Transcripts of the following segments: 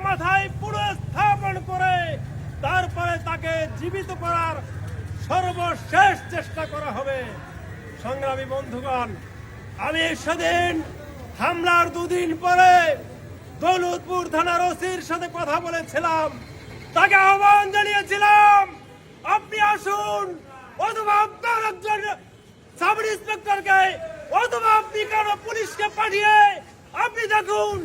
মাথায় পুরো স্থাপন করে তারপরে তাকে জীবিত করার সর্বশেষ চেষ্টা করা হবে। সংগ্রামী বন্ধুগণ, আমি সেদিন হামলার দুদিন পরে দৌলতপুর থানার ওসির সাথে কথা বলেছিলাম, তাকে আহ্বান জানিয়েছিলাম আপনি আসুন, অথবা আপনার একজন সাব ইন্সপেক্টরকে অথবা আপনি কেন পুলিশকে পাঠিয়ে আপনি দেখুন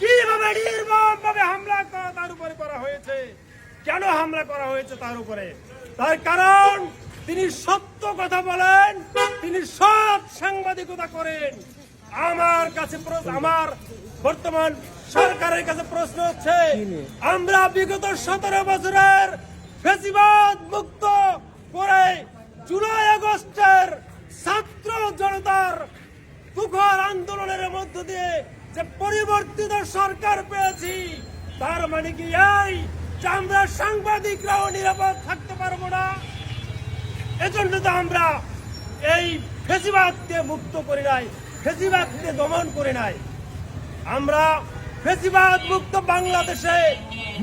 কিভাবে নির্মমভাবে হামলা তার উপরে করা হয়েছে। কেন হামলা করা হয়েছে তার উপরে? তার কারণ তিনি সত্য কথা বলেন, তিনি সৎ সাংবাদিকতা করেন। আমার কাছে আমার বর্তমান সরকারের কাছে প্রশ্ন হচ্ছে, আমরা বিগত 17 বছরের ফ্যাসিবাদ মুক্ত করে জুলাই আগস্টের ছাত্র জনতার তুখর আন্দোলনের মধ্য দিয়ে যে পরিবর্তিত সরকার পেয়েছি, তার মানে কি এই যে আমরা সাংবাদিকরাও নিরাপদ থাকতে পারবো না? এজন্য তো আমরা এই ফ্যাসিবাদকে মুক্ত করি নাই, ফ্যাসিবাদকে দমন করি নাই। আমরা ফ্যাসিবাদ মুক্ত বাংলাদেশে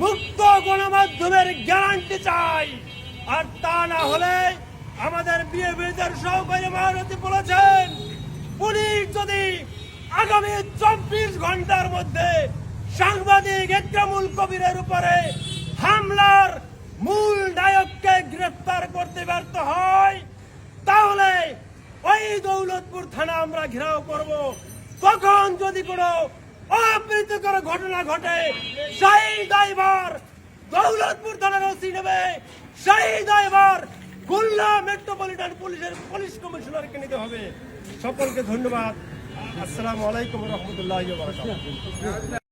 মুক্ত গণমাধ্যমের গ্যারান্টি চাই। আর তা না হলে আমাদের বিএবিদের সহকারী মহারথী বলেছেন, পুলিশ যদি আগামী 24 ঘন্টার মধ্যে সাংবাদিক ইকরামুল কবিরের উপরে হামলার মূল নায়ককে গ্রেফতার করতে ব্যর্থ হয়, তাহলে ওই দৌলতপুর থানা আমরা ঘেরাও করব। তখন যদি কোনো অপ্রীতিকর ঘটনা ঘটে, সেই দায়ভার দৌলতপুর থানার ওসি নেবে, সেই দায়ভার খুলনা মেট্রোপলিটন পুলিশ কমিশনারকে নিতে হবে। সকলকে ধন্যবাদ। আসসালামু আলাইকুম ওয়া রাহমাতুল্লাহি ওয়া বারাকাতুহু।